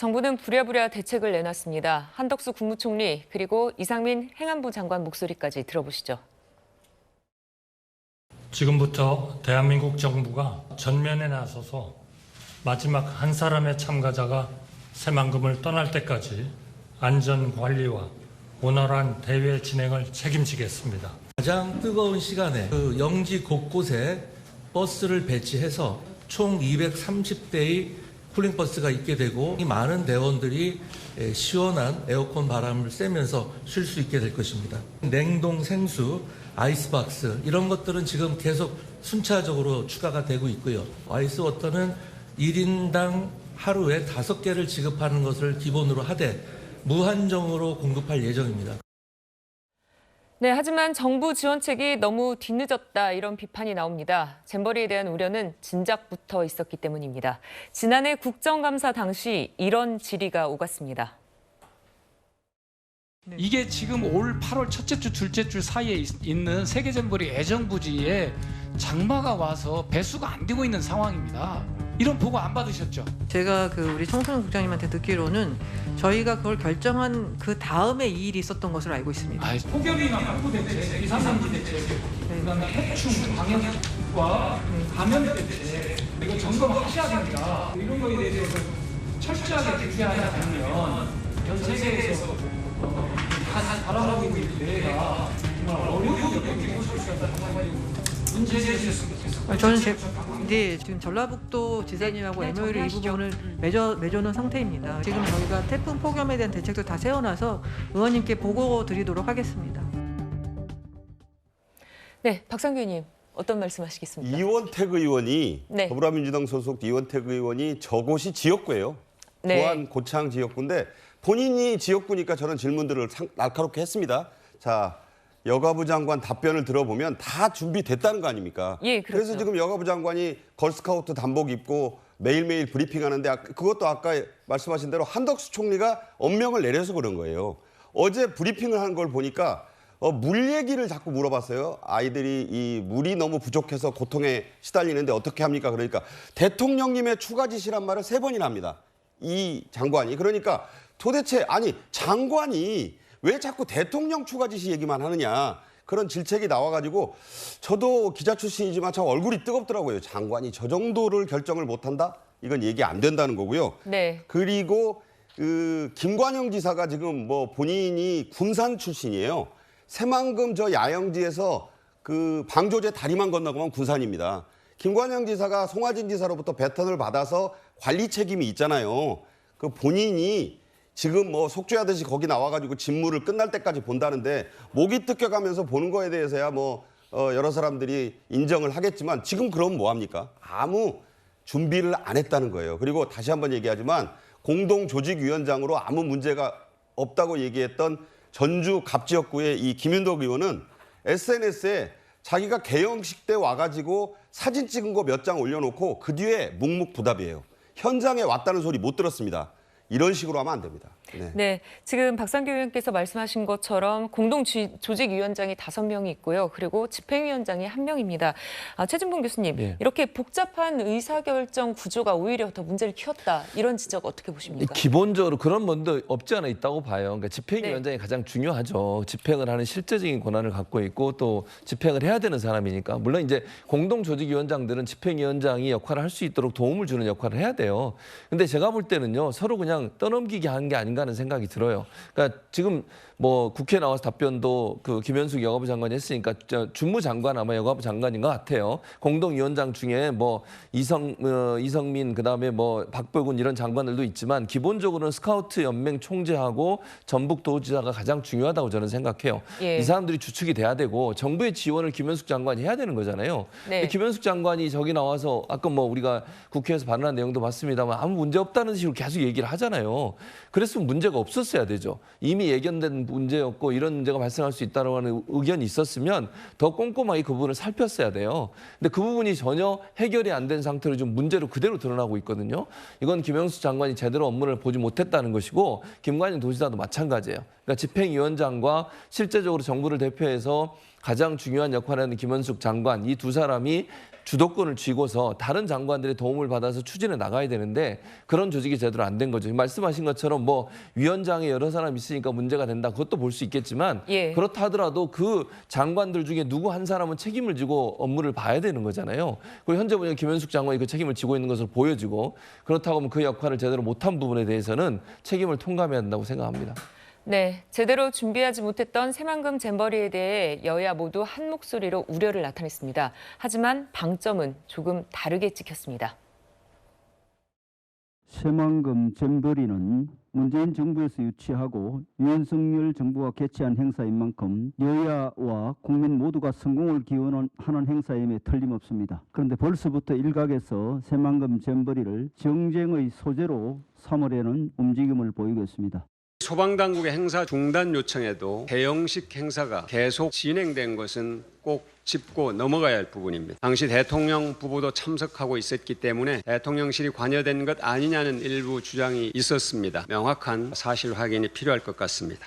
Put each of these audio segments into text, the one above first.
정부는 부랴부랴 대책을 내놨습니다. 한덕수 국무총리 그리고 이상민 행안부 장관 목소리까지 들어보시죠. 지금부터 대한민국 정부가 전면에 나서서 마지막 한 사람의 참가자가 새만금을 떠날 때까지 안전관리와 원활한 대회 진행을 책임지겠습니다. 가장 뜨거운 시간에 그 영지 곳곳에 버스를 배치해서 총 230대의 쿨링버스가 있게 되고 이 많은 대원들이 시원한 에어컨 바람을 쐬면서 쉴 수 있게 될 것입니다. 냉동 생수, 아이스박스 이런 것들은 지금 계속 순차적으로 추가가 되고 있고요. 아이스워터는 1인당 하루에 5개를 지급하는 것을 기본으로 하되 무한정으로 공급할 예정입니다. 네, 하지만 정부 지원책이 너무 뒤늦었다 이런 비판이 나옵니다. 잼버리에 대한 우려는 진작부터 있었기 때문입니다. 지난해 국정감사 당시 이런 질의가 오갔습니다. 이게 지금 올 8월 첫째 주, 둘째 주 사이에 있는 세계잼버리 애정부지에 장마가 와서 배수가 안 되고 있는 상황입니다. 이런 보고 안 받으셨죠? 제가 우리 청소년 국장님한테 듣기로는 저희가 그걸 결정한 그 다음에 이 일이 있었던 것으로 알고 있습니다. 폭염이나 확보 대책, 2, 3, 대책, 그다음에 해충 방역과 감염 대책 이거 점검하셔야 됩니다. 이런 거에 대해서 철저하게 준비하지 않으면 전 세계에서 바라보고 있는 대회가 정말 어려운 영역이 올 수가 있다고 문제 제기했으면 좋겠습니다. 저는 지금 전라북도 지사님하고 MOU를 이 부분을 맺어놓은 상태입니다. 지금 저희가 태풍 폭염에 대한 대책도 다 세워놔서 의원님께 보고 드리도록 하겠습니다. 네, 박상규 의원님 어떤 말씀하시겠습니까? 이원택 의원이 네. 더불어민주당 소속 이원택 의원이 저곳이 지역구예요. 네. 부안 고창 지역구인데 본인이 지역구니까 저런 질문들을 날카롭게 했습니다. 자, 여가부 장관 답변을 들어보면 다 준비됐다는 거 아닙니까? 예, 그렇죠. 그래서 지금 여가부 장관이 걸스카우트 단복 입고 매일매일 브리핑하는데 그것도 아까 말씀하신 대로 한덕수 총리가 엄명을 내려서 그런 거예요. 어제 브리핑을 한 걸 보니까 물 얘기를 자꾸 물어봤어요. 아이들이 이 물이 너무 부족해서 고통에 시달리는데 어떻게 합니까? 그러니까 대통령님의 추가 지시란 말을 3번이나 합니다. 이 장관이. 그러니까 도대체 아니 장관이 왜 자꾸 대통령 추가 지시 얘기만 하느냐. 그런 질책이 나와가지고 저도 기자 출신이지만 참 얼굴이 뜨겁더라고요. 장관이 저 정도를 결정을 못한다? 이건 얘기 안 된다는 거고요. 네. 그리고 김관영 지사가 지금 뭐 본인이 군산 출신이에요. 새만금 저 야영지에서 방조제 다리만 건너가면 군산입니다. 김관영 지사가 송하진 지사로부터 배턴을 받아서 관리 책임이 있잖아요. 그 본인이 지금 뭐 속죄하듯이 거기 나와가지고 직무를 끝날 때까지 본다는데 목이 뜯겨가면서 보는 거에 대해서야 뭐 여러 사람들이 인정을 하겠지만 지금 그럼 뭐 합니까? 아무 준비를 안 했다는 거예요. 그리고 다시 한번 얘기하지만 공동조직위원장으로 아무 문제가 없다고 얘기했던 전주 갑지역구의 이 김윤덕 의원은 SNS에 자기가 개영식 때 와가지고 사진 찍은 거 몇 장 올려놓고 그 뒤에 묵묵부답이에요. 현장에 왔다는 소리 못 들었습니다. 이런 식으로 하면 안 됩니다. 네, 지금 박상규 의원께서 말씀하신 것처럼 공동조직위원장이 5명이 있고요. 그리고 집행위원장이 1명입니다. 최진봉 교수님, 네. 이렇게 복잡한 의사결정 구조가 오히려 더 문제를 키웠다. 이런 지적 어떻게 보십니까? 기본적으로 그런 면도 없지 않아 있다고 봐요. 그러니까 집행위원장이 네. 가장 중요하죠. 집행을 하는 실제적인 권한을 갖고 있고 또 집행을 해야 되는 사람이니까. 물론 이제 공동조직위원장들은 집행위원장이 역할을 할 수 있도록 도움을 주는 역할을 해야 돼요. 근데 제가 볼 때는요, 서로 그냥 떠넘기게 한 게 아닌가 하는 생각이 들어요. 그러니까 지금 뭐 국회에 나와서 답변도 김현숙 여가부 장관이 했으니까 주무장관 아마 여가부 장관인 것 같아요. 공동위원장 중에 뭐 이성민 그다음에 뭐 박보군 이런 장관들도 있지만 기본적으로는 스카우트 연맹 총재하고 전북도지사가 가장 중요하다고 저는 생각해요. 예. 이 사람들이 주축이 돼야 되고 정부의 지원을 김현숙 장관이 해야 되는 거잖아요. 네. 근데 김현숙 장관이 저기 나와서 아까 뭐 우리가 국회에서 발언한 내용도 봤습니다만 아무 문제 없다는 식으로 계속 얘기를 하잖아요. 그랬으면 문제가 없었어야 되죠. 이미 예견된 문제였고 이런 문제가 발생할 수 있다고 하는 의견이 있었으면 더 꼼꼼하게 그 부분을 살폈어야 돼요. 근데 그 부분이 전혀 해결이 안 된 상태로 좀 문제로 그대로 드러나고 있거든요. 이건 김현숙 장관이 제대로 업무를 보지 못했다는 것이고 김관영 도지사도 마찬가지예요. 그러니까 집행위원장과 실제적으로 정부를 대표해서 가장 중요한 역할을 하는 김현숙 장관 이 두 사람이 주도권을 쥐고서 다른 장관들의 도움을 받아서 추진해 나가야 되는데 그런 조직이 제대로 안 된 거죠. 말씀하신 것처럼 뭐 위원장에 여러 사람 있으니까 문제가 된다. 그것도 볼 수 있겠지만 예. 그렇다 하더라도 그 장관들 중에 누구 한 사람은 책임을 지고 업무를 봐야 되는 거잖아요. 그리고 현재 보면 김현숙 장관이 그 책임을 지고 있는 것으로 보여지고 그렇다고 하면 그 역할을 제대로 못한 부분에 대해서는 책임을 통감해야 한다고 생각합니다. 네, 제대로 준비하지 못했던 새만금 잼버리에 대해 여야 모두 한 목소리로 우려를 나타냈습니다. 하지만 방점은 조금 다르게 찍혔습니다. 새만금 잼버리는 문재인 정부에서 유치하고 윤석열 정부가 개최한 행사인 만큼 여야와 국민 모두가 성공을 기원하는 행사임에 틀림없습니다. 그런데 벌써부터 일각에서 새만금 잼버리를 정쟁의 소재로 삼으려는 움직임을 보이고 있습니다. 소방당국의 행사 중단 요청에도 대형식 행사가 계속 진행된 것은 꼭 짚고 넘어가야 할 부분입니다. 당시 대통령 부부도 참석하고 있었기 때문에 대통령실이 관여된 것 아니냐는 일부 주장이 있었습니다. 명확한 사실 확인이 필요할 것 같습니다.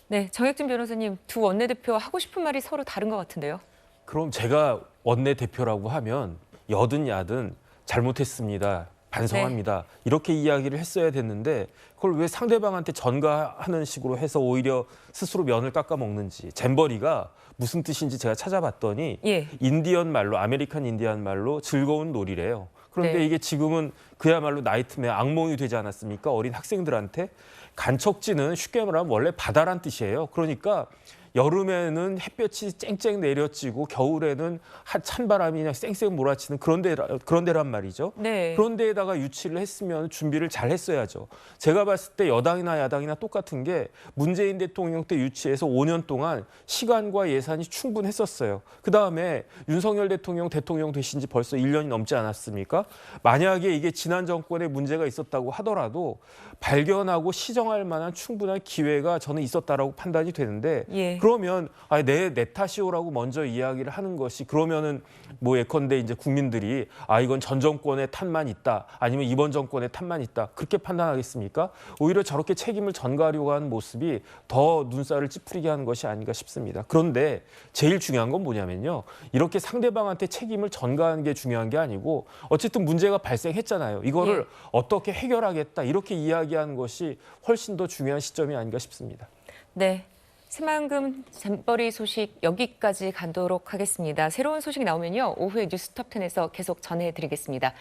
네, 정혁진 변호사님, 두 원내대표 하고 싶은 말이 서로 다른 것 같은데요. 그럼 제가 원내대표라고 하면 여든 야든 잘못했습니다. 반성합니다. 이렇게 이야기를 했어야 됐는데 그걸 왜 상대방한테 전가하는 식으로 해서 오히려 스스로 면을 깎아먹는지. 잼버리가 무슨 뜻인지 제가 찾아봤더니 예. 인디언 말로, 아메리칸 인디언 말로 즐거운 놀이래요. 그런데 네. 이게 지금은 그야말로 나이트메어, 악몽이 되지 않았습니까? 어린 학생들한테. 간척지는 쉽게 말하면 원래 바다란 뜻이에요. 그러니까 여름에는 햇볕이 쨍쨍 내려지고 겨울에는 찬바람이 그냥 쌩쌩 몰아치는 그런 데란 말이죠. 네. 그런 데에다가 유치를 했으면 준비를 잘 했어야죠. 제가 봤을 때 여당이나 야당이나 똑같은 게 문재인 대통령 때 유치해서 5년 동안 시간과 예산이 충분했었어요. 그다음에 윤석열 대통령 되신 지 벌써 1년이 넘지 않았습니까? 만약에 이게 지난 정권에 문제가 있었다고 하더라도 발견하고 시정할 만한 충분한 기회가 저는 있었다라고 판단이 되는데 예. 그러면 내 탓이오라고 먼저 이야기를 하는 것이 그러면은 뭐 예컨대 이제 국민들이 이건 전 정권의 탓만 있다 아니면 이번 정권의 탓만 있다 그렇게 판단하겠습니까? 오히려 저렇게 책임을 전가하려고 하는 모습이 더 눈살을 찌푸리게 하는 것이 아닌가 싶습니다. 그런데 제일 중요한 건 뭐냐면요. 이렇게 상대방한테 책임을 전가하는 게 중요한 게 아니고 어쨌든 문제가 발생했잖아요. 이거를 예. 어떻게 해결하겠다 이렇게 이야기하는 것이 훨씬 더 중요한 시점이 아닌가 싶습니다. 네. 새만금 잼버리 소식 여기까지 가도록 하겠습니다. 새로운 소식 나오면요. 오후에 뉴스톱10에서 계속 전해드리겠습니다.